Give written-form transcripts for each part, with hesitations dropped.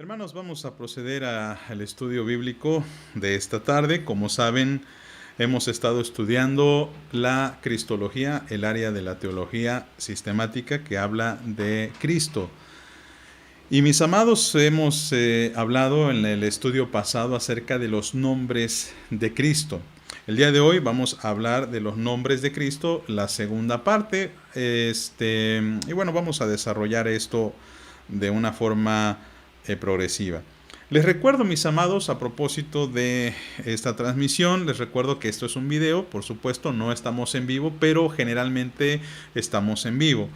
Hermanos, vamos a proceder al estudio bíblico de esta tarde. Como saben, hemos estado estudiando la cristología, el área de la teología sistemática que habla de Cristo. Y mis amados, hemos hablado en el estudio pasado acerca de los nombres de Cristo. El día de hoy vamos a hablar de los nombres de Cristo, la segunda parte. Y bueno, vamos a desarrollar esto de una forma progresiva. Les recuerdo, mis amados, a propósito de esta transmisión, les recuerdo que esto es un video, por supuesto, no estamos en vivo, pero generalmente estamos en vivo.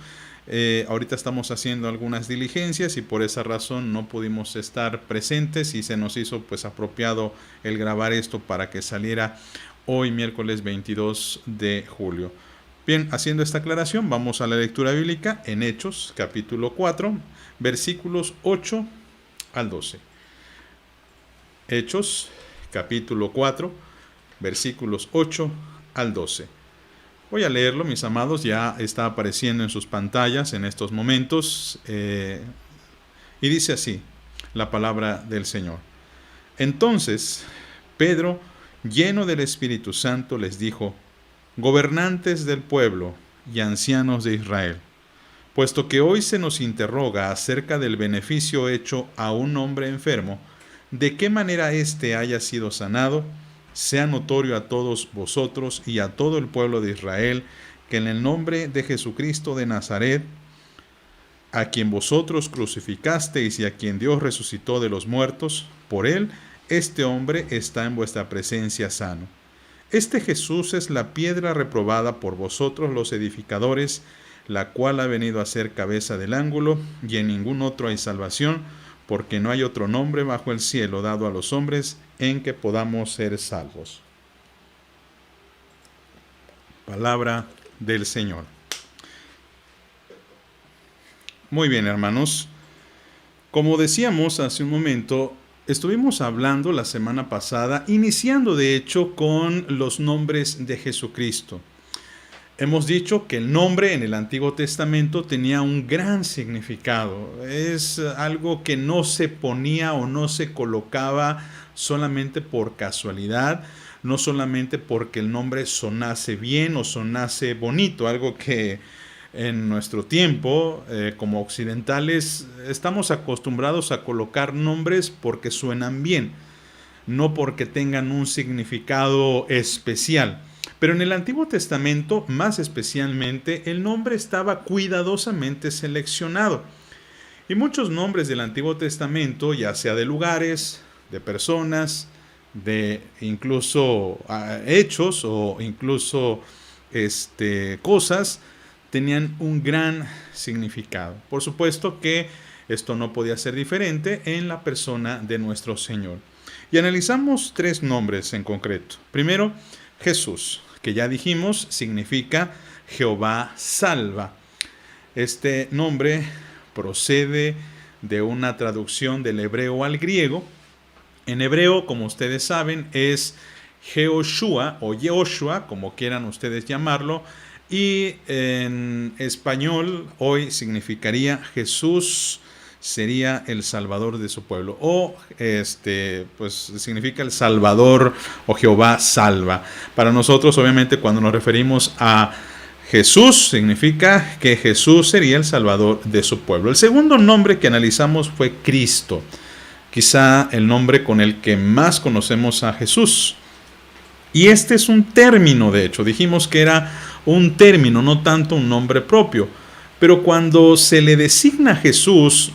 Ahorita estamos haciendo algunas diligencias y por esa razón no pudimos estar presentes y se nos hizo pues apropiado el grabar esto para que saliera hoy miércoles 22 de julio. Bien, haciendo esta aclaración, vamos a la lectura bíblica en Hechos, capítulo 4, versículos 8 al 12. Hechos, capítulo 4, versículos 8 al 12. Voy a leerlo, mis amados, ya está apareciendo en sus pantallas en estos momentos. Y dice así la palabra del Señor. Entonces, Pedro, lleno del Espíritu Santo, les dijo: gobernantes del pueblo y ancianos de Israel, puesto que hoy se nos interroga acerca del beneficio hecho a un hombre enfermo, de qué manera éste haya sido sanado, sea notorio a todos vosotros y a todo el pueblo de Israel, que en el nombre de Jesucristo de Nazaret, a quien vosotros crucificasteis y a quien Dios resucitó de los muertos, por él, este hombre está en vuestra presencia sano. Este Jesús es la piedra reprobada por vosotros los edificadores, la cual ha venido a ser cabeza del ángulo, y en ningún otro hay salvación, porque no hay otro nombre bajo el cielo dado a los hombres en que podamos ser salvos. Palabra del Señor. Muy bien, hermanos. Como decíamos hace un momento, estuvimos hablando la semana pasada, iniciando de hecho con los nombres de Jesucristo. Hemos dicho que el nombre en el Antiguo Testamento tenía un gran significado. Es algo que no se ponía o no se colocaba solamente por casualidad, no solamente porque el nombre sonase bien o sonase bonito, algo que en nuestro tiempo, como occidentales, estamos acostumbrados a colocar nombres porque suenan bien, no porque tengan un significado especial. Pero en el Antiguo Testamento, más especialmente, el nombre estaba cuidadosamente seleccionado. Y muchos nombres del Antiguo Testamento, ya sea de lugares, de personas, de incluso hechos o incluso cosas, tenían un gran significado. Por supuesto que esto no podía ser diferente en la persona de nuestro Señor. Y analizamos tres nombres en concreto. Primero, Jesús, que ya dijimos significa Jehová salva. Este nombre procede de una traducción del hebreo al griego. En hebreo, como ustedes saben, es Jehoshua o Yehoshua, como quieran ustedes llamarlo, y en español hoy significaría Jesús sería el salvador de su pueblo, o pues significa el salvador o Jehová salva. Para nosotros, obviamente, cuando nos referimos a Jesús, significa que Jesús sería el salvador de su pueblo. El segundo nombre que analizamos fue Cristo, quizá el nombre con el que más conocemos a Jesús. Y este es un término, de hecho, dijimos que era un término, no tanto un nombre propio. Pero cuando se le designa a Jesús,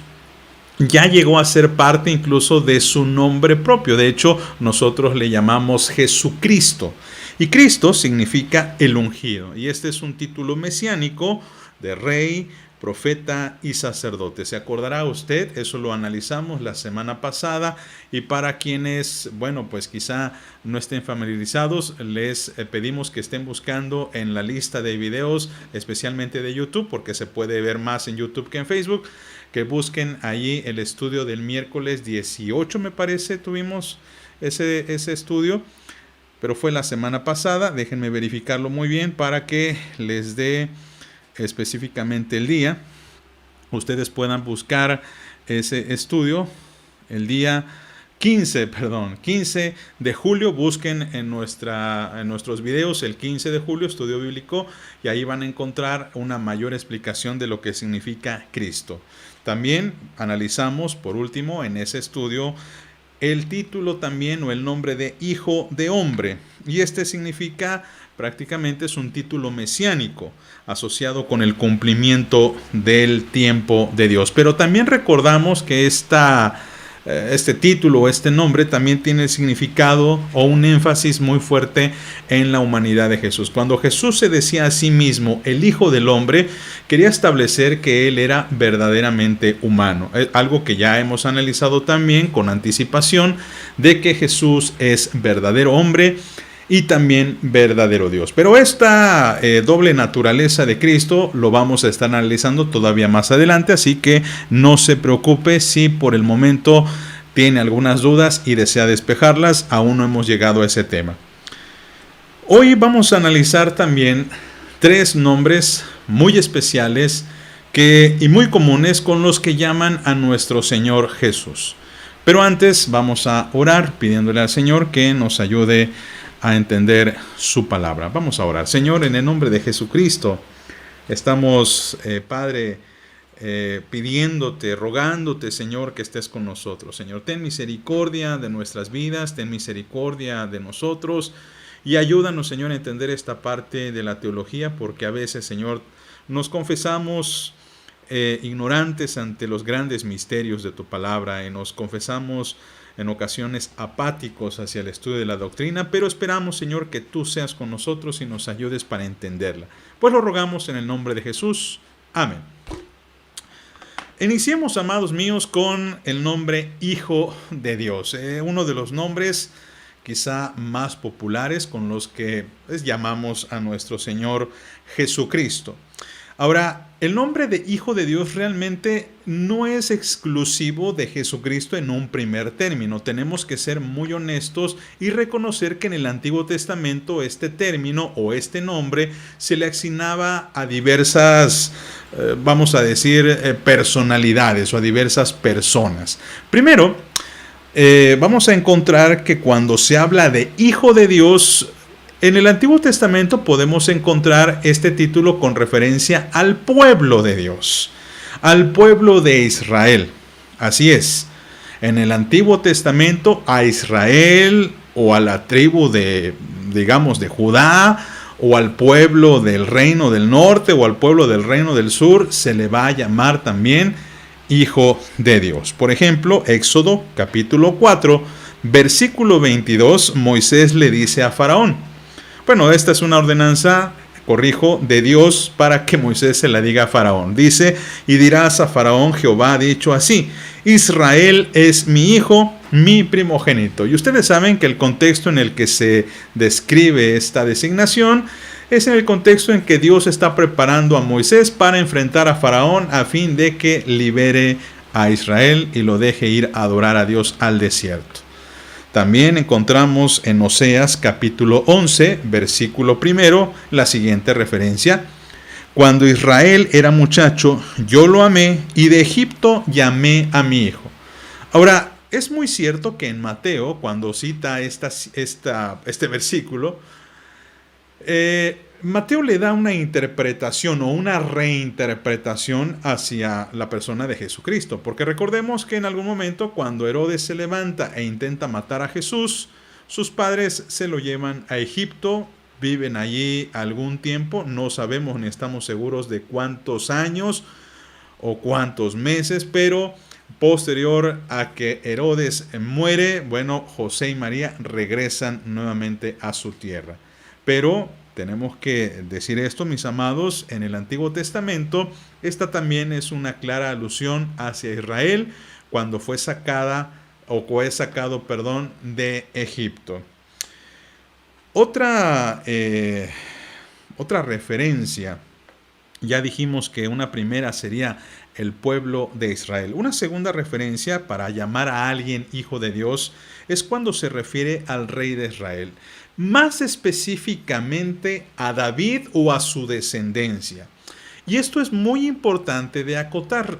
ya llegó a ser parte incluso de su nombre propio. De hecho, nosotros le llamamos Jesucristo. Y Cristo significa el ungido. Y este es un título mesiánico de rey, profeta y sacerdote. ¿Se acordará usted? Eso lo analizamos la semana pasada. Y para quienes, bueno, pues quizá no estén familiarizados, les pedimos que estén buscando en la lista de videos, especialmente de YouTube, porque se puede ver más en YouTube que en Facebook, que busquen allí el estudio del miércoles 18, me parece, tuvimos ese estudio, pero fue la semana pasada. Déjenme verificarlo muy bien para que les dé específicamente el día. Ustedes puedan buscar ese estudio el día 15 de julio. Busquen en nuestros videos el 15 de julio, estudio bíblico, y ahí van a encontrar una mayor explicación de lo que significa Cristo. También analizamos, por último, en ese estudio, el título también o el nombre de Hijo de Hombre. Y este significa, prácticamente es un título mesiánico asociado con el cumplimiento del tiempo de Dios. Pero también recordamos que este título o este nombre también tiene el significado o un énfasis muy fuerte en la humanidad de Jesús. Cuando Jesús se decía a sí mismo el Hijo del Hombre, quería establecer que Él era verdaderamente humano. Algo que ya hemos analizado también con anticipación, de que Jesús es verdadero hombre y también verdadero Dios. Pero esta doble naturaleza de Cristo lo vamos a estar analizando todavía más adelante, así que no se preocupe si por el momento tiene algunas dudas y desea despejarlas. Aún no hemos llegado a ese tema. Hoy vamos a analizar también 3 nombres muy especiales y muy comunes con los que llaman a nuestro Señor Jesús. Pero antes vamos a orar pidiéndole al Señor que nos ayude a entender su palabra. Vamos a orar. Señor, en el nombre de Jesucristo, estamos, Padre, pidiéndote, rogándote, Señor, que estés con nosotros. Señor, ten misericordia de nuestras vidas, ten misericordia de nosotros y ayúdanos, Señor, a entender esta parte de la teología, porque a veces, Señor, nos confesamos ignorantes ante los grandes misterios de tu palabra y nos confesamos en ocasiones apáticos hacia el estudio de la doctrina, pero esperamos, Señor, que tú seas con nosotros y nos ayudes para entenderla. Pues lo rogamos en el nombre de Jesús. Amén. Iniciemos, amados míos, con el nombre Hijo de Dios. Uno de los nombres quizá más populares con los que llamamos a nuestro Señor Jesucristo. Ahora, el nombre de Hijo de Dios realmente no es exclusivo de Jesucristo en un primer término. Tenemos que ser muy honestos y reconocer que en el Antiguo Testamento este término o este nombre se le asignaba a diversas, vamos a decir, personalidades o a diversas personas. Primero, vamos a encontrar que cuando se habla de Hijo de Dios, en el Antiguo Testamento podemos encontrar este título con referencia al pueblo de Dios, al pueblo de Israel. Así es, en el Antiguo Testamento a Israel o a la tribu de Judá o al pueblo del reino del norte o al pueblo del reino del sur se le va a llamar también Hijo de Dios. Por ejemplo, Éxodo capítulo 4, versículo 22, Moisés le dice a Faraón. Bueno, esta es una ordenanza, de Dios para que Moisés se la diga a Faraón. Dice, y dirás a Faraón, Jehová ha dicho así, Israel es mi hijo, mi primogénito. Y ustedes saben que el contexto en el que se describe esta designación es en el contexto en que Dios está preparando a Moisés para enfrentar a Faraón a fin de que libere a Israel y lo deje ir a adorar a Dios al desierto. También encontramos en Oseas capítulo 11, versículo 1, la siguiente referencia. Cuando Israel era muchacho, yo lo amé y de Egipto llamé a mi hijo. Ahora, es muy cierto que en Mateo, cuando cita este versículo, Mateo le da una interpretación o una reinterpretación hacia la persona de Jesucristo, porque recordemos que en algún momento cuando Herodes se levanta e intenta matar a Jesús, sus padres se lo llevan a Egipto, viven allí algún tiempo, no sabemos ni estamos seguros de cuántos años o cuántos meses, pero posterior a que Herodes muere, bueno, José y María regresan nuevamente a su tierra. Pero tenemos que decir esto, mis amados, en el Antiguo Testamento, esta también es una clara alusión hacia Israel cuando fue sacado de Egipto. Otra referencia, ya dijimos que una primera sería el pueblo de Israel. Una segunda referencia para llamar a alguien hijo de Dios es cuando se refiere al rey de Israel, más específicamente a David o a su descendencia. Y esto es muy importante de acotar.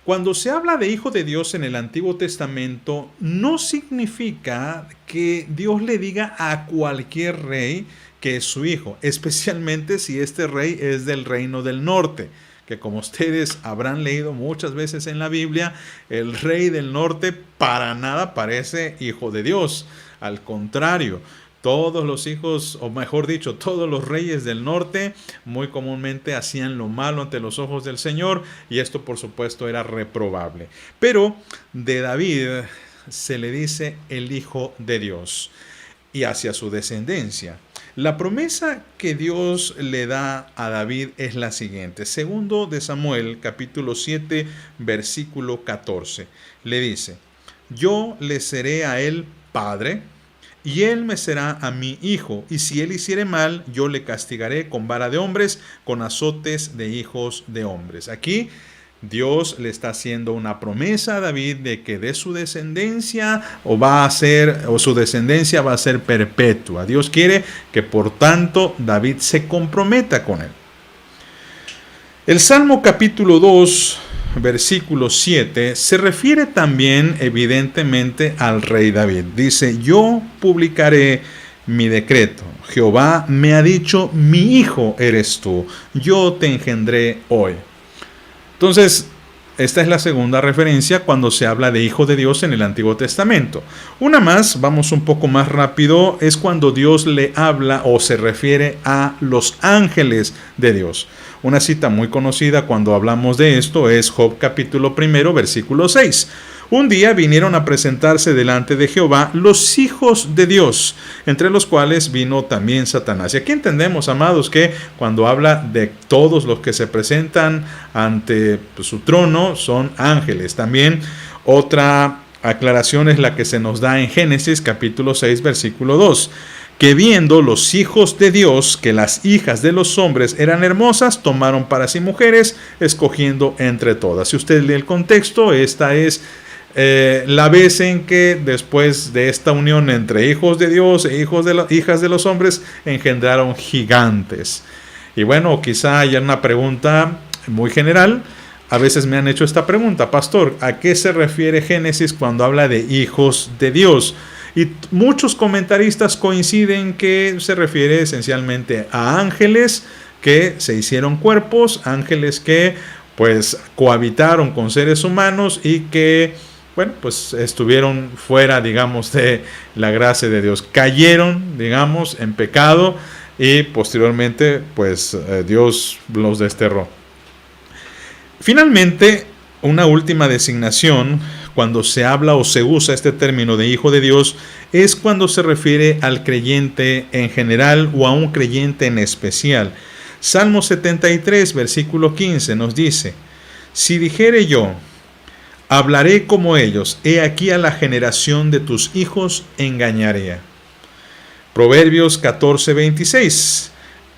Cuando se habla de Hijo de Dios en el Antiguo Testamento, no significa que Dios le diga a cualquier rey que es su hijo, especialmente si este rey es del reino del norte, que como ustedes habrán leído muchas veces en la Biblia, el rey del norte para nada parece hijo de Dios. Al contrario, todos los hijos, o mejor dicho, todos los reyes del norte muy comúnmente hacían lo malo ante los ojos del Señor, y esto por supuesto era reprobable. Pero de David se le dice el Hijo de Dios y hacia su descendencia. La promesa que Dios le da a David es la siguiente. Segundo de Samuel, capítulo 7, versículo 14. Le dice: yo le seré a él padre, y él me será a mí hijo, y si él hiciere mal, yo le castigaré con vara de hombres, con azotes de hijos de hombres. Aquí Dios le está haciendo una promesa a David de que de su descendencia su descendencia va a ser perpetua. Dios quiere que por tanto David se comprometa con él. El Salmo capítulo 2, versículo 7, se refiere también evidentemente al rey David. Dice: yo publicaré mi decreto. Jehová me ha dicho: mi hijo eres tú, yo te engendré hoy. Entonces, esta es la segunda referencia cuando se habla de Hijo de Dios en el Antiguo Testamento. Una más, vamos un poco más rápido, es cuando Dios le habla o se refiere a los ángeles de Dios. Una cita muy conocida cuando hablamos de esto es Job capítulo 1, versículo 6. Un día vinieron a presentarse delante de Jehová los hijos de Dios, entre los cuales vino también Satanás. Y aquí entendemos, amados, que cuando habla de todos los que se presentan ante su trono son ángeles. También otra aclaración es la que se nos da en Génesis capítulo 6, versículo 2. Que viendo los hijos de Dios que las hijas de los hombres eran hermosas, tomaron para sí mujeres, escogiendo entre todas. Si usted lee el contexto, esta es la vez en que después de esta unión entre hijos de Dios e hijas de los hombres engendraron gigantes. Y bueno, quizá haya una pregunta muy general. A veces me han hecho esta pregunta: pastor, ¿a qué se refiere Génesis cuando habla de hijos de Dios? Y muchos comentaristas coinciden que se refiere esencialmente a ángeles que se hicieron cuerpos, ángeles que pues cohabitaron con seres humanos y que, bueno, pues estuvieron fuera, digamos, de la gracia de Dios. Cayeron, digamos, en pecado y posteriormente, pues Dios los desterró. Finalmente, una última designación cuando se habla o se usa este término de Hijo de Dios es cuando se refiere al creyente en general o a un creyente en especial. Salmo 73, versículo 15 nos dice: si dijere yo, hablaré como ellos, he aquí a la generación de tus hijos engañaré. Proverbios 14, 26.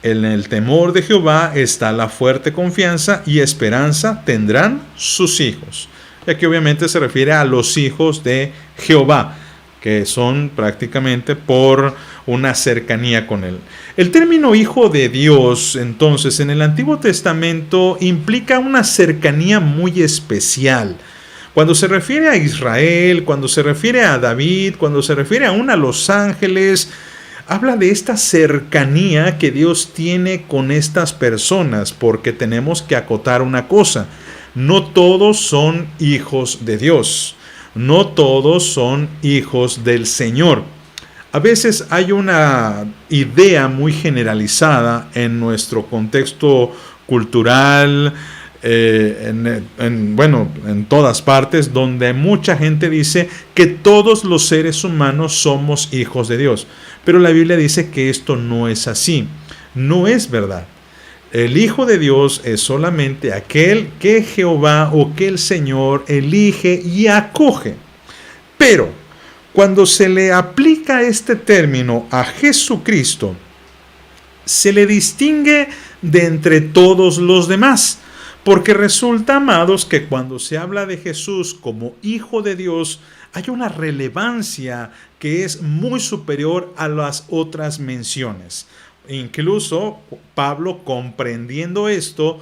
En el temor de Jehová está la fuerte confianza, y esperanza tendrán sus hijos. Y aquí obviamente se refiere a los hijos de Jehová, que son prácticamente por una cercanía con él. El término Hijo de Dios, entonces, en el Antiguo Testamento implica una cercanía muy especial. Cuando se refiere a Israel, cuando se refiere a David, cuando se refiere aún a los ángeles, habla de esta cercanía que Dios tiene con estas personas, porque tenemos que acotar una cosa: no todos son hijos de Dios, no todos son hijos del Señor. A veces hay una idea muy generalizada en nuestro contexto cultural, en todas partes, donde mucha gente dice que todos los seres humanos somos hijos de Dios. Pero la Biblia dice que esto no es así, no es verdad. El Hijo de Dios es solamente aquel que Jehová o que el Señor elige y acoge. Pero cuando se le aplica este término a Jesucristo, se le distingue de entre todos los demás. Porque resulta, amados, que cuando se habla de Jesús como Hijo de Dios, hay una relevancia que es muy superior a las otras menciones. Incluso Pablo, comprendiendo esto,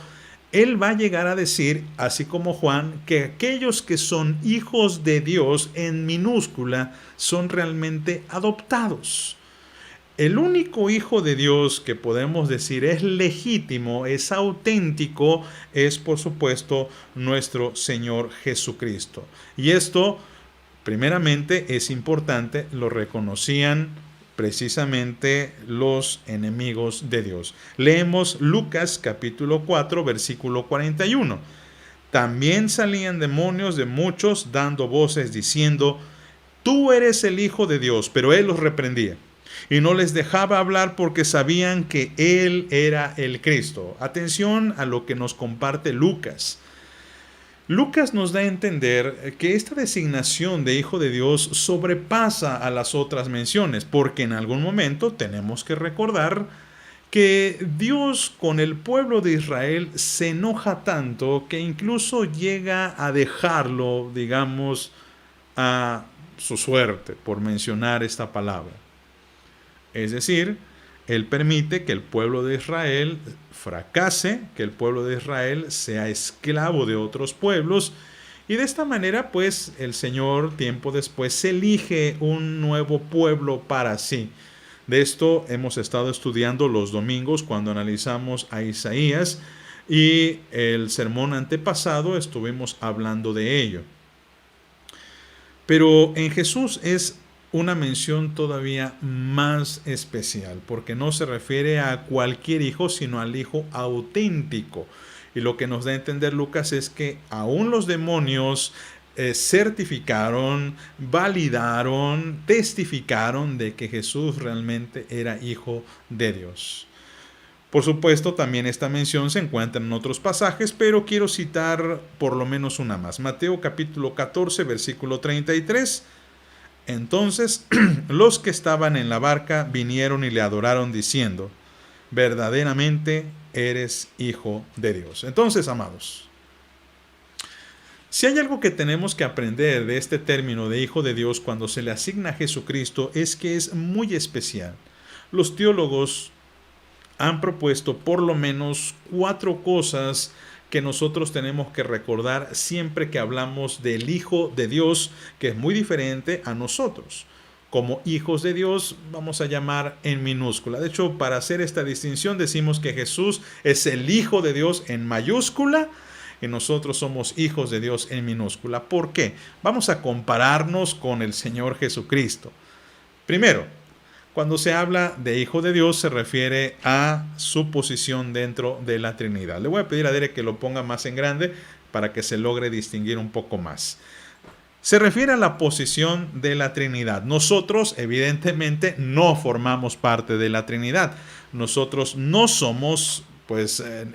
él va a llegar a decir, así como Juan, que aquellos que son hijos de Dios en minúscula son realmente adoptados. El único hijo de Dios que podemos decir es legítimo, es auténtico, es por supuesto nuestro Señor Jesucristo. Y esto, primeramente, es importante, lo reconocían precisamente los enemigos de Dios. Leemos Lucas capítulo 4, versículo 41. También salían demonios de muchos dando voces diciendo, tú eres el Hijo de Dios, pero él los reprendía y no les dejaba hablar porque sabían que él era el Cristo. Atención a lo que nos comparte Lucas. Lucas nos da a entender que esta designación de Hijo de Dios sobrepasa a las otras menciones, porque en algún momento tenemos que recordar que Dios con el pueblo de Israel se enoja tanto que incluso llega a dejarlo, digamos, a su suerte, por mencionar esta palabra. Es decir, Él permite que el pueblo de Israel fracase, que el pueblo de Israel sea esclavo de otros pueblos, y de esta manera, pues, el Señor, tiempo después, elige un nuevo pueblo para sí. De esto hemos estado estudiando los domingos cuando analizamos a Isaías, y el sermón antepasado estuvimos hablando de ello. Pero en Jesús es una mención todavía más especial, porque no se refiere a cualquier hijo, sino al hijo auténtico. Y lo que nos da a entender Lucas es que aún los demonios certificaron, validaron, testificaron de que Jesús realmente era hijo de Dios. Por supuesto, también esta mención se encuentra en otros pasajes, pero quiero citar por lo menos una más. Mateo capítulo 14, versículo 33. Entonces los que estaban en la barca vinieron y le adoraron diciendo, verdaderamente eres hijo de Dios. Entonces, amados, si hay algo que tenemos que aprender de este término de hijo de Dios cuando se le asigna a Jesucristo es que es muy especial. Los teólogos han propuesto por lo menos 4 cosas que nosotros tenemos que recordar siempre que hablamos del Hijo de Dios, que es muy diferente a nosotros. Como hijos de Dios vamos a llamar en minúscula. De hecho, para hacer esta distinción decimos que Jesús es el Hijo de Dios en mayúscula y nosotros somos hijos de Dios en minúscula. ¿Por qué? Vamos a compararnos con el Señor Jesucristo. Primero, cuando se habla de Hijo de Dios se refiere a su posición dentro de la Trinidad. Le voy a pedir a Derek que lo ponga más en grande para que se logre distinguir un poco más. Se refiere a la posición de la Trinidad. Nosotros, evidentemente, no formamos parte de la Trinidad. Nosotros no somos,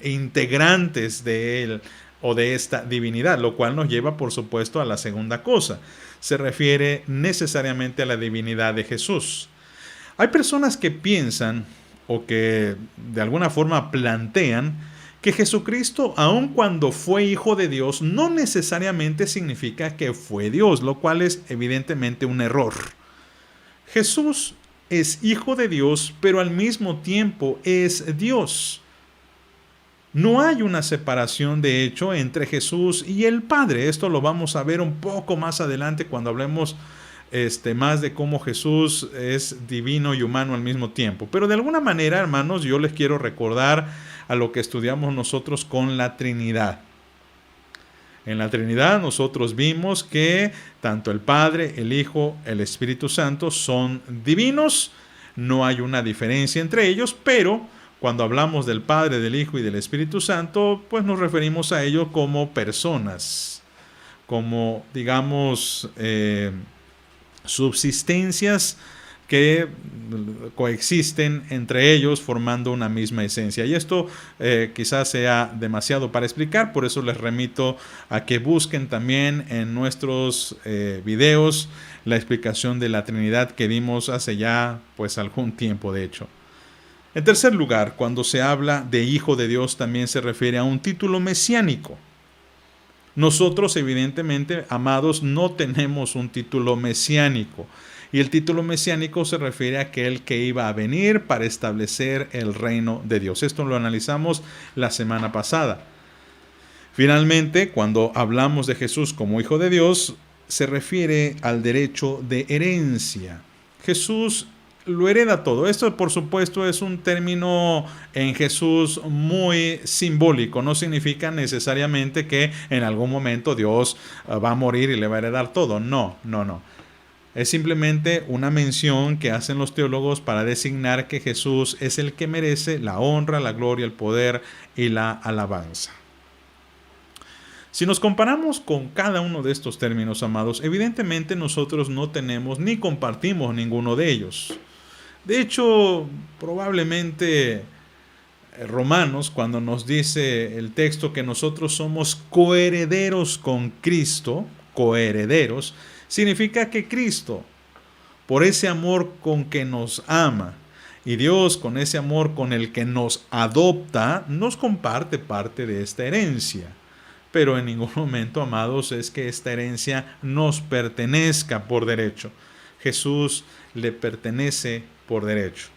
integrantes de él o de esta divinidad, lo cual nos lleva, por supuesto, a la segunda cosa. Se refiere necesariamente a la divinidad de Jesús. Hay personas que piensan o que de alguna forma plantean que Jesucristo, aun cuando fue hijo de Dios, no necesariamente significa que fue Dios, lo cual es evidentemente un error. Jesús es hijo de Dios, pero al mismo tiempo es Dios. No hay una separación, de hecho, entre Jesús y el Padre. Esto lo vamos a ver un poco más adelante cuando hablemos más de cómo Jesús es divino y humano al mismo tiempo. Pero de alguna manera, hermanos, yo les quiero recordar a lo que estudiamos nosotros con la Trinidad. En la Trinidad nosotros vimos que tanto el Padre, el Hijo, el Espíritu Santo son divinos. No hay una diferencia entre ellos, pero cuando hablamos del Padre, del Hijo y del Espíritu Santo, pues nos referimos a ellos como personas, como, digamos, subsistencias que coexisten entre ellos formando una misma esencia. Y esto quizás sea demasiado para explicar, por eso les remito a que busquen también en nuestros videos la explicación de la Trinidad que dimos hace ya algún tiempo, de hecho. En tercer lugar, cuando se habla de Hijo de Dios también se refiere a un título mesiánico. Nosotros, evidentemente, amados, no tenemos un título mesiánico. Y el título mesiánico se refiere a aquel que iba a venir para establecer el reino de Dios. Esto lo analizamos la semana pasada. Finalmente, cuando hablamos de Jesús como Hijo de Dios, se refiere al derecho de herencia. Jesús lo hereda todo. Esto, por supuesto, es un término en Jesús muy simbólico. No significa necesariamente que en algún momento Dios va a morir y le va a heredar todo. No, no, no. Es simplemente una mención que hacen los teólogos para designar que Jesús es el que merece la honra, la gloria, el poder y la alabanza. Si nos comparamos con cada uno de estos términos, amados, evidentemente nosotros no tenemos ni compartimos ninguno de ellos. De hecho, probablemente Romanos, cuando nos dice el texto que nosotros somos coherederos con Cristo, coherederos, significa que Cristo, por ese amor con que nos ama, y Dios con ese amor con el que nos adopta, nos comparte parte de esta herencia. Pero en ningún momento, amados, es que esta herencia nos pertenezca por derecho. Jesús le pertenece por derecho.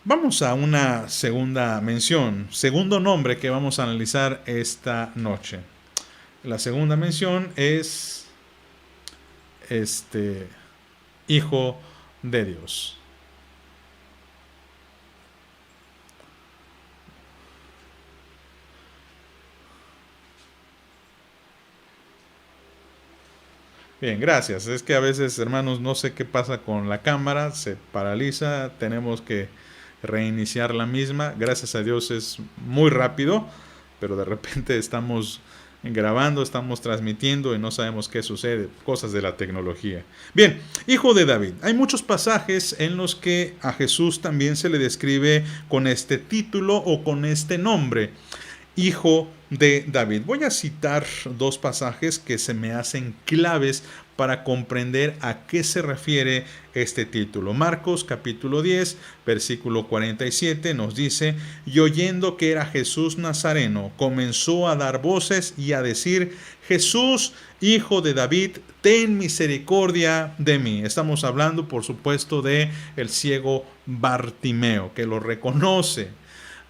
Vamos a una segunda mención, segundo nombre que vamos a analizar esta noche. La segunda mención es Hijo de Dios. Bien, gracias. Es que a veces, hermanos, no sé qué pasa con la cámara, se paraliza, tenemos que reiniciar la misma. Gracias a Dios es muy rápido, pero de repente estamos grabando, estamos transmitiendo y no sabemos qué sucede, cosas de la tecnología. Bien, Hijo de David. Hay muchos pasajes en los que a Jesús también se le describe con este título o con este nombre. Hijo de David. Voy a citar dos pasajes que se me hacen claves para comprender a qué se refiere este título. Marcos capítulo 10, versículo 47 nos dice: y oyendo que era Jesús Nazareno, comenzó a dar voces y a decir: Jesús, hijo de David, ten misericordia de mí. Estamos hablando, por supuesto, de el ciego Bartimeo, que lo reconoce.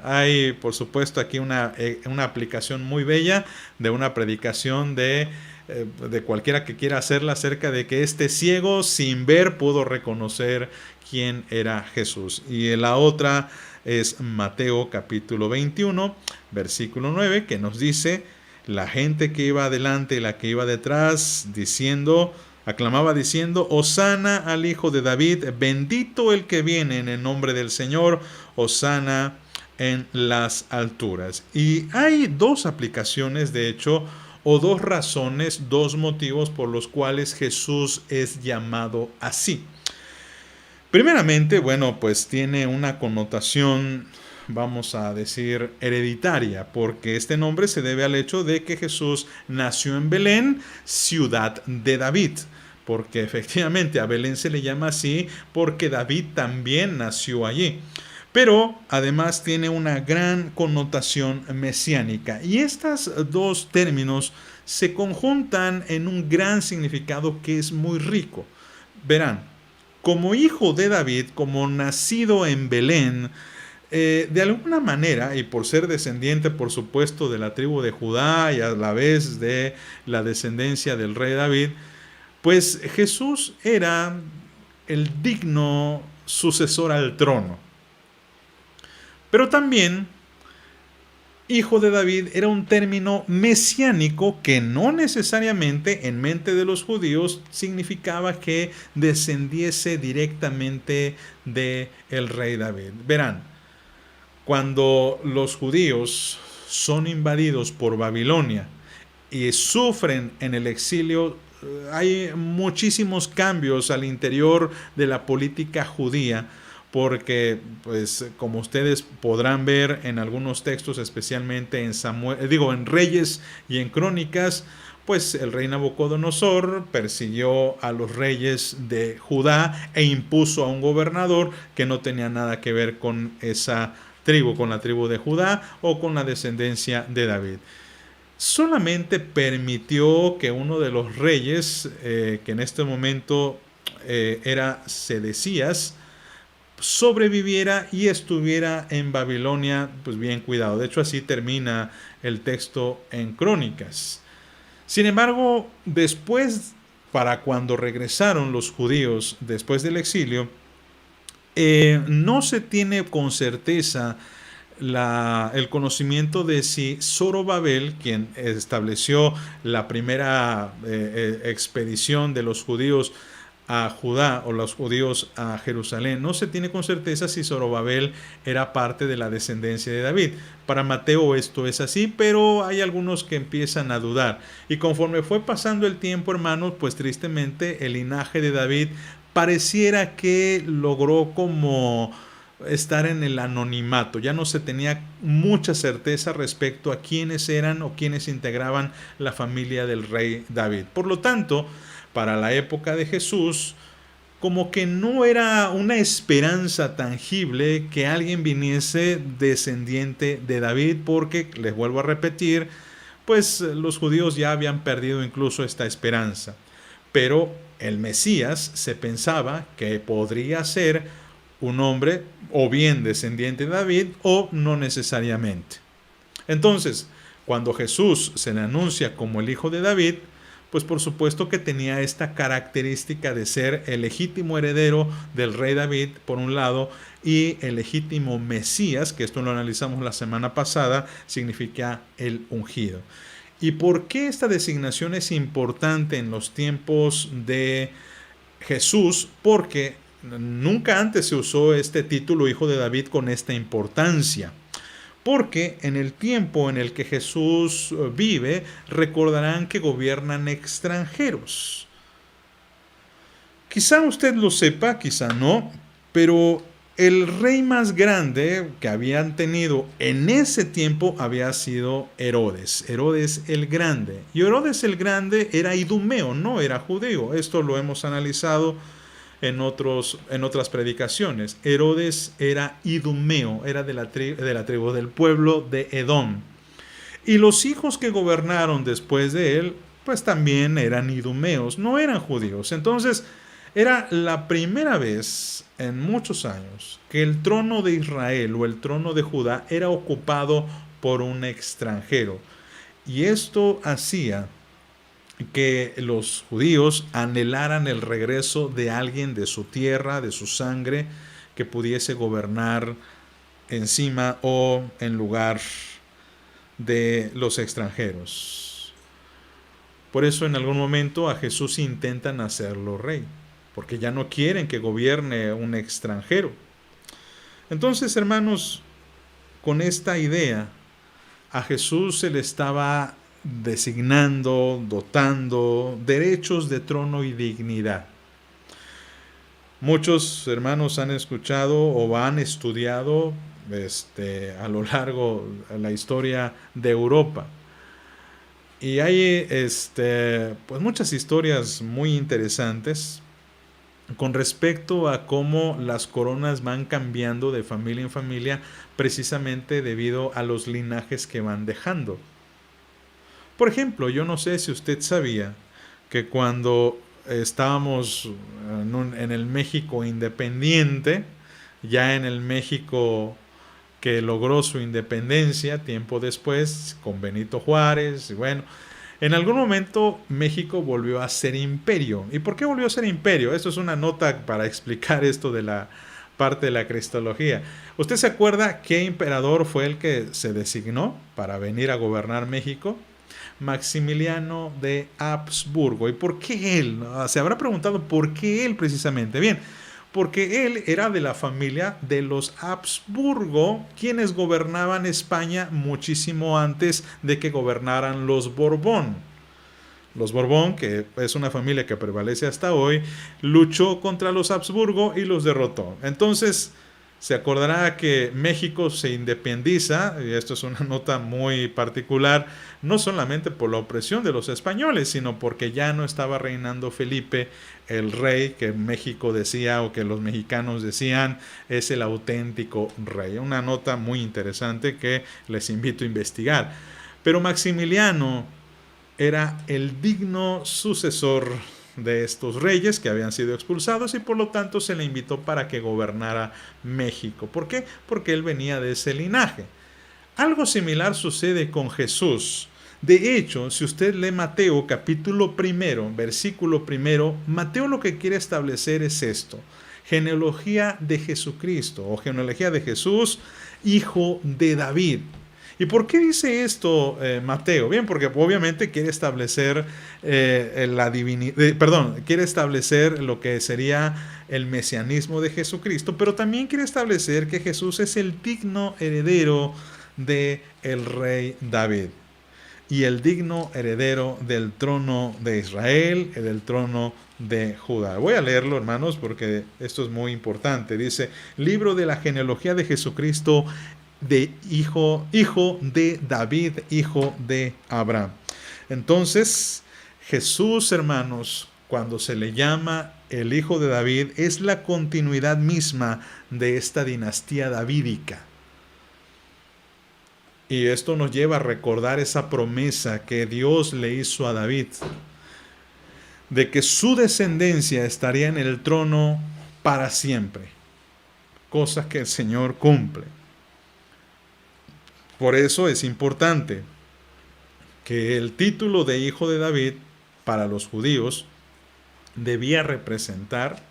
Hay, por supuesto, aquí una aplicación muy bella de una predicación de cualquiera que quiera hacerla acerca de que este ciego sin ver pudo reconocer quién era Jesús. Y la otra es Mateo capítulo 21, versículo 9, que nos dice: la gente que iba adelante y la que iba detrás, aclamaba diciendo: Hosana al Hijo de David, bendito el que viene en el nombre del Señor, Hosana en las alturas. Y hay dos aplicaciones, de hecho, o dos razones, dos motivos por los cuales Jesús es llamado así. Primeramente, bueno, pues tiene una connotación, vamos a decir, hereditaria, porque este nombre se debe al hecho de que Jesús nació en Belén, ciudad de David. Porque efectivamente a Belén se le llama así porque David también nació allí. Pero además tiene una gran connotación mesiánica. Y estos dos términos se conjuntan en un gran significado que es muy rico. Verán, como hijo de David, como nacido en Belén, de alguna manera, y por ser descendiente, por supuesto, de la tribu de Judá y a la vez de la descendencia del rey David, pues Jesús era el digno sucesor al trono. Pero también, hijo de David era un término mesiánico que no necesariamente en mente de los judíos significaba que descendiese directamente del rey David. Verán, cuando los judíos son invadidos por Babilonia y sufren en el exilio, hay muchísimos cambios al interior de la política judía, porque, pues, como ustedes podrán ver en algunos textos, especialmente en Reyes y en Crónicas, pues el rey Nabucodonosor persiguió a los reyes de Judá e impuso a un gobernador que no tenía nada que ver con esa tribu, con la tribu de Judá o con la descendencia de David. Solamente permitió que uno de los reyes, que en este momento era Sedecías, sobreviviera y estuviera en Babilonia, pues bien cuidado. De hecho, así termina el texto en Crónicas. Sin embargo, después, para cuando regresaron los judíos después del exilio, no se tiene con certeza el conocimiento de si Zorobabel, quien estableció la primera expedición de los judíos a Judá o los judíos a Jerusalén, no se tiene con certeza si Zorobabel era parte de la descendencia de David. Para Mateo esto es así, pero hay algunos que empiezan a dudar. Y conforme fue pasando el tiempo, hermanos, pues tristemente el linaje de David pareciera que logró como estar en el anonimato. Ya no se tenía mucha certeza respecto a quiénes eran o quiénes integraban la familia del rey David. Por lo tanto, para la época de Jesús, como que no era una esperanza tangible que alguien viniese descendiente de David, porque, les vuelvo a repetir, pues los judíos ya habían perdido incluso esta esperanza. Pero el Mesías se pensaba que podría ser un hombre o bien descendiente de David o no necesariamente. Entonces, cuando Jesús se le anuncia como el hijo de David, pues por supuesto que tenía esta característica de ser el legítimo heredero del rey David, por un lado, y el legítimo Mesías, que esto lo analizamos la semana pasada, significa el ungido. ¿Y por qué esta designación es importante en los tiempos de Jesús? Porque nunca antes se usó este título hijo de David con esta importancia. Porque en el tiempo en el que Jesús vive, recordarán que gobiernan extranjeros. Quizá usted lo sepa, quizá no, pero el rey más grande que habían tenido en ese tiempo había sido Herodes, Herodes el Grande. Y Herodes el Grande era idumeo, no era judío. Esto lo hemos analizado en otras predicaciones. Herodes era idumeo, era de la tribu del pueblo de Edom. Y los hijos que gobernaron después de él, pues también eran idumeos, no eran judíos. Entonces, era la primera vez en muchos años que el trono de Israel o el trono de Judá era ocupado por un extranjero. Y esto hacía que los judíos anhelaran el regreso de alguien de su tierra, de su sangre, que pudiese gobernar encima o en lugar de los extranjeros. Por eso en algún momento a Jesús intentan hacerlo rey, porque ya no quieren que gobierne un extranjero. Entonces, hermanos, con esta idea, a Jesús se le estaba designando, dotando derechos de trono y dignidad. Muchos hermanos han escuchado o han estudiado a lo largo de la historia de Europa. Y hay pues muchas historias muy interesantes con respecto a cómo las coronas van cambiando de familia en familia precisamente debido a los linajes que van dejando. Por ejemplo, yo no sé si usted sabía que cuando estábamos en el México independiente, ya en el México que logró su independencia tiempo después con Benito Juárez, y bueno, en algún momento México volvió a ser imperio. ¿Y por qué volvió a ser imperio? Esto es una nota para explicar esto de la parte de la cristología. ¿Usted se acuerda qué emperador fue el que se designó para venir a gobernar México? Maximiliano de Habsburgo. ¿Y por qué él? Se habrá preguntado por qué él precisamente. Bien, porque él era de la familia de los Habsburgo, quienes gobernaban España muchísimo antes de que gobernaran los Borbón. Los Borbón, que es una familia que prevalece hasta hoy, luchó contra los Habsburgo y los derrotó. Entonces, se acordará que México se independiza, y esto es una nota muy particular, no solamente por la opresión de los españoles, sino porque ya no estaba reinando Felipe, el rey que México decía o que los mexicanos decían es el auténtico rey. Una nota muy interesante que les invito a investigar. Pero Maximiliano era el digno sucesor de estos reyes que habían sido expulsados y por lo tanto se le invitó para que gobernara México. ¿Por qué? Porque él venía de ese linaje. Algo similar sucede con Jesús. De hecho, si usted lee Mateo capítulo 1, versículo 1, Mateo lo que quiere establecer es esto: genealogía de Jesucristo o genealogía de Jesús, hijo de David. ¿Y por qué dice esto Mateo? Bien, porque obviamente quiere establecer quiere establecer lo que sería el mesianismo de Jesucristo, pero también quiere establecer que Jesús es el digno heredero del rey David y el digno heredero del trono de Israel y del trono de Judá. Voy a leerlo, hermanos, porque esto es muy importante. Dice: libro de la genealogía de Jesucristo, de hijo de David, hijo de Abraham. Entonces, Jesús, hermanos, cuando se le llama el hijo de David, es la continuidad misma de esta dinastía davídica. Y esto nos lleva a recordar esa promesa que Dios le hizo a David, de que su descendencia estaría en el trono para siempre, cosas que el Señor cumple. Por eso es importante que el título de hijo de David para los judíos debía representar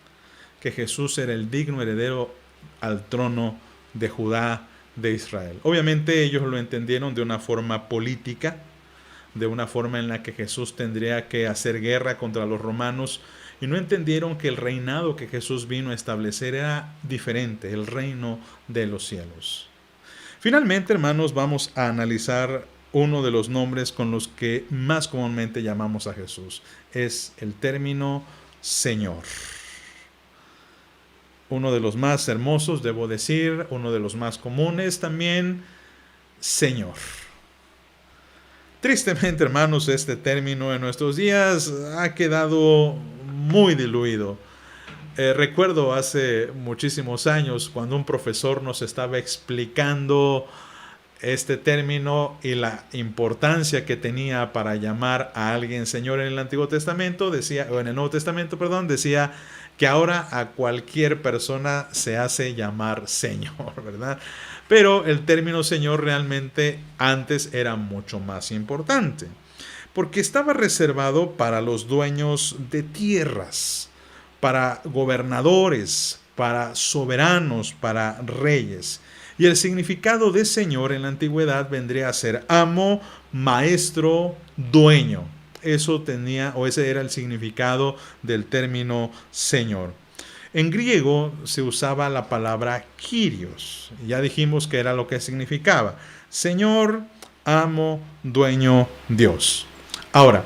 que Jesús era el digno heredero al trono de Judá, de Israel. Obviamente ellos lo entendieron de una forma política, de una forma en la que Jesús tendría que hacer guerra contra los romanos, y no entendieron que el reinado que Jesús vino a establecer era diferente, el reino de los cielos. Finalmente, hermanos, vamos a analizar uno de los nombres con los que más comúnmente llamamos a Jesús. Es el término Señor. Uno de los más hermosos, debo decir, uno de los más comunes también, Señor. Tristemente, hermanos, este término en nuestros días ha quedado muy diluido. Recuerdo hace muchísimos años cuando un profesor nos estaba explicando este término y la importancia que tenía para llamar a alguien Señor en el Antiguo Testamento, o en el Nuevo Testamento, decía que ahora a cualquier persona se hace llamar Señor, ¿verdad? Pero el término Señor realmente antes era mucho más importante, porque estaba reservado para los dueños de tierras, para gobernadores, para soberanos, para reyes. Y el significado de Señor en la antigüedad vendría a ser amo, maestro, dueño. Ese era el significado del término Señor. En griego se usaba la palabra Kyrios. Ya dijimos que era lo que significaba: Señor, amo, dueño, Dios. Ahora,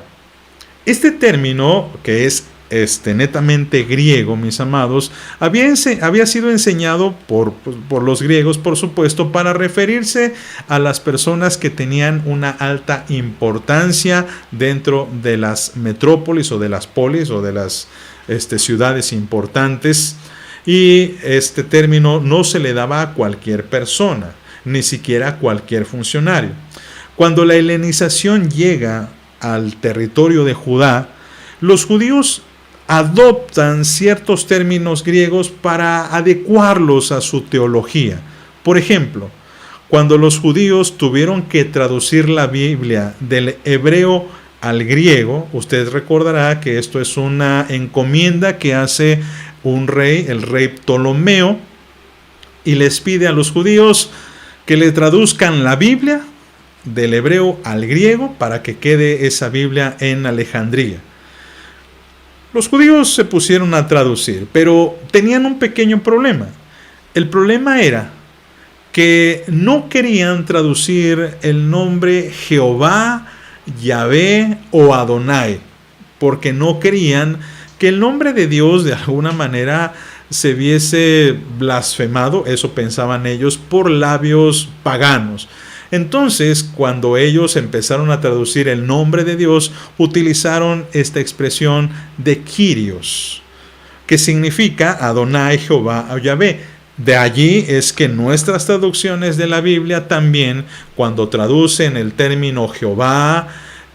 este término, que es netamente griego, mis amados, había sido enseñado por los griegos, por supuesto, para referirse a las personas que tenían una alta importancia dentro de las metrópolis o de las polis o de las ciudades importantes, y este término no se le daba a cualquier persona, ni siquiera a cualquier funcionario. Cuando la helenización llega al territorio de Judá, los judíos adoptan ciertos términos griegos para adecuarlos a su teología. Por ejemplo, cuando los judíos tuvieron que traducir la Biblia del hebreo al griego, usted recordará que esto es una encomienda que hace un rey, el rey Ptolomeo, y les pide a los judíos que le traduzcan la Biblia del hebreo al griego para que quede esa Biblia en Alejandría. Los judíos se pusieron a traducir, pero tenían un pequeño problema. El problema era que no querían traducir el nombre Jehová, Yahvé o Adonai, porque no querían que el nombre de Dios de alguna manera se viese blasfemado, eso pensaban ellos, por labios paganos. Entonces, cuando ellos empezaron a traducir el nombre de Dios, utilizaron esta expresión de Kyrios, que significa Adonai, Jehová o Yahvé. De allí es que nuestras traducciones de la Biblia también, cuando traducen el término Jehová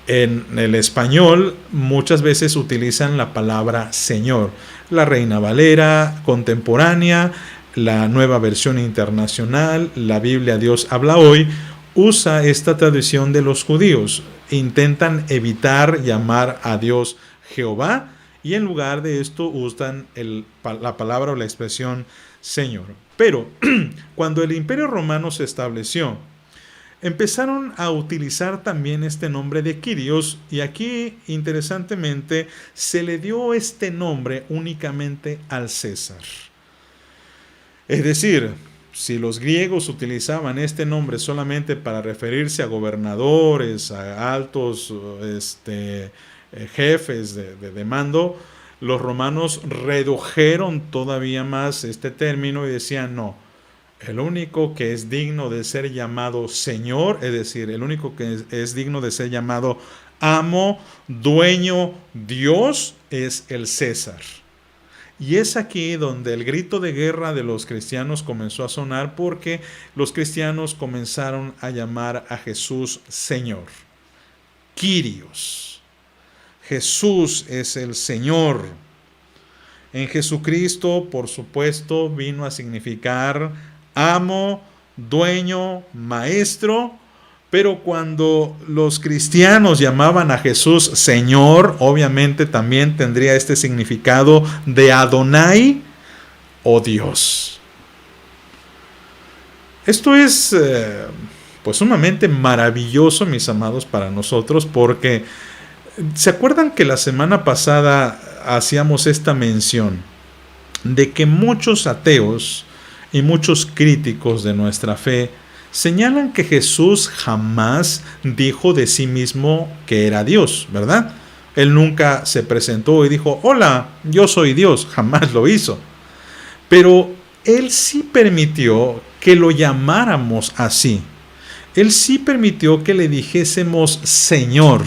en el español, muchas veces utilizan la palabra Señor. La Reina Valera contemporánea, la Nueva Versión Internacional, la Biblia Dios habla hoy, usa esta tradición de los judíos. Intentan evitar llamar a Dios Jehová y en lugar de esto usan la palabra o la expresión Señor. Pero cuando el Imperio Romano se estableció, empezaron a utilizar también este nombre de Kyrios y aquí, interesantemente, se le dio este nombre únicamente al César. Es decir, si los griegos utilizaban este nombre solamente para referirse a gobernadores, a altos jefes de mando, los romanos redujeron todavía más este término y decían no, el único que es digno de ser llamado Señor, es decir, el único que es digno de ser llamado amo, dueño, Dios, es el César. Y es aquí donde el grito de guerra de los cristianos comenzó a sonar porque los cristianos comenzaron a llamar a Jesús Señor. Kyrios. Jesús es el Señor. En Jesucristo, por supuesto, vino a significar amo, dueño, maestro, pero cuando los cristianos llamaban a Jesús Señor, obviamente también tendría este significado de Adonai o Dios. Esto es pues sumamente maravilloso, mis amados, para nosotros, porque ¿se acuerdan que la semana pasada hacíamos esta mención de que muchos ateos y muchos críticos de nuestra fe señalan que Jesús jamás dijo de sí mismo que era Dios, ¿verdad? Él nunca se presentó y dijo, hola, yo soy Dios, jamás lo hizo. Pero Él sí permitió que lo llamáramos así. Él sí permitió que le dijésemos Señor.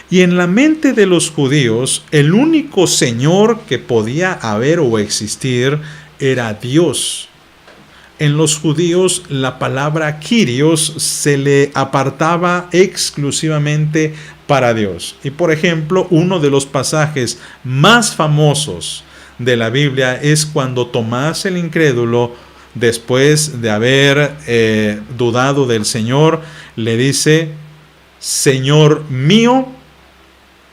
Y en la mente de los judíos, el único Señor que podía haber o existir era Dios. En los judíos la palabra Kyrios se le apartaba exclusivamente para Dios. Y por ejemplo, uno de los pasajes más famosos de la Biblia es cuando Tomás el incrédulo, después de haber dudado del Señor, le dice, Señor mío,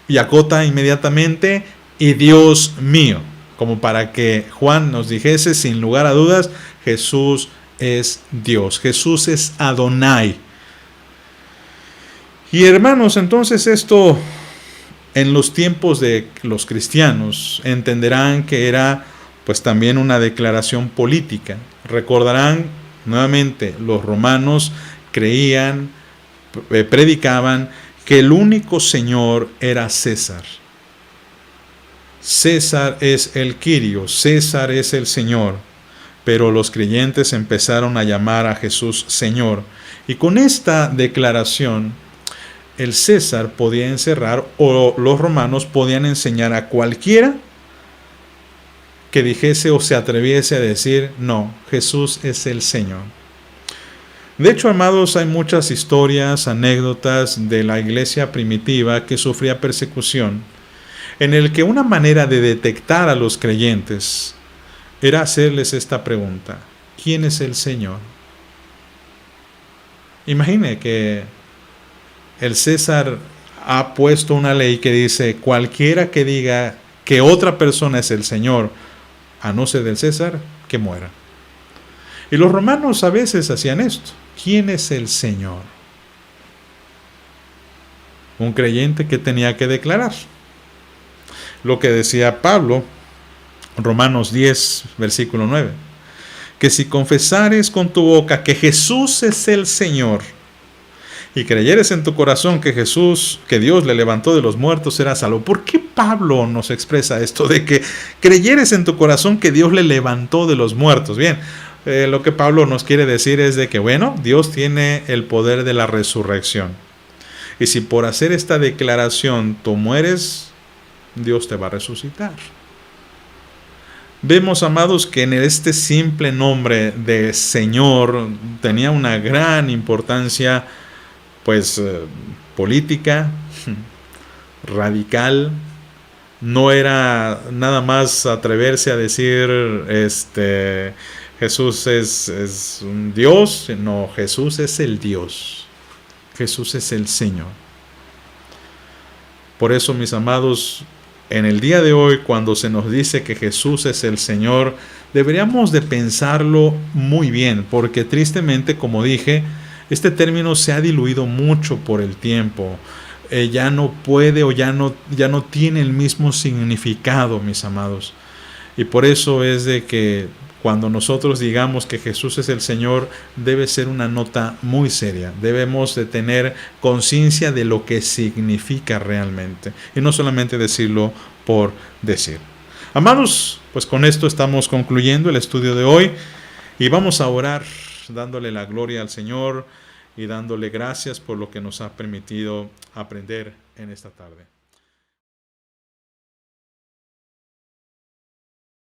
y acota inmediatamente, y Dios mío, como para que Juan nos dijese sin lugar a dudas, Jesús es Dios, Jesús es Adonai. Y hermanos, entonces esto en los tiempos de los cristianos entenderán que era pues también una declaración política. Recordarán nuevamente, los romanos creían, predicaban que el único Señor era César. César es el Kyrios, César es el Señor. Pero los creyentes empezaron a llamar a Jesús Señor. Y con esta declaración, el César podía encerrar o los romanos podían enseñar a cualquiera que dijese o se atreviese a decir, no, Jesús es el Señor. De hecho, amados, hay muchas historias, anécdotas de la iglesia primitiva que sufría persecución, en el que una manera de detectar a los creyentes era hacerles esta pregunta, ¿quién es el Señor? Imagine que el César ha puesto una ley que dice, cualquiera que diga que otra persona es el Señor, a no ser del César, que muera. Y los romanos a veces hacían esto. ¿Quién es el Señor? Un creyente que tenía que declarar. Lo que decía Pablo, Romanos 10, versículo 9, que si confesares con tu boca que Jesús es el Señor y creyeres en tu corazón que Dios le levantó de los muertos, serás salvo. ¿Por qué Pablo nos expresa esto de que creyeres en tu corazón que Dios le levantó de los muertos? Bien, lo que Pablo nos quiere decir es de que, bueno, Dios tiene el poder de la resurrección. Y si por hacer esta declaración tú mueres, Dios te va a resucitar. Vemos, amados, que en este simple nombre de Señor tenía una gran importancia, pues, política, radical. No era nada más atreverse a decir, Jesús es un Dios. No, Jesús es el Dios. Jesús es el Señor. Por eso, mis amados, en el día de hoy, cuando se nos dice que Jesús es el Señor, deberíamos de pensarlo muy bien, porque tristemente, como dije, este término se ha diluido mucho por el tiempo. Ya no puede o ya no tiene el mismo significado, mis amados. Y por eso es de que cuando nosotros digamos que Jesús es el Señor, debe ser una nota muy seria. Debemos de tener conciencia de lo que significa realmente. Y no solamente decirlo por decir. Amados, pues con esto estamos concluyendo el estudio de hoy. Y vamos a orar dándole la gloria al Señor y dándole gracias por lo que nos ha permitido aprender en esta tarde.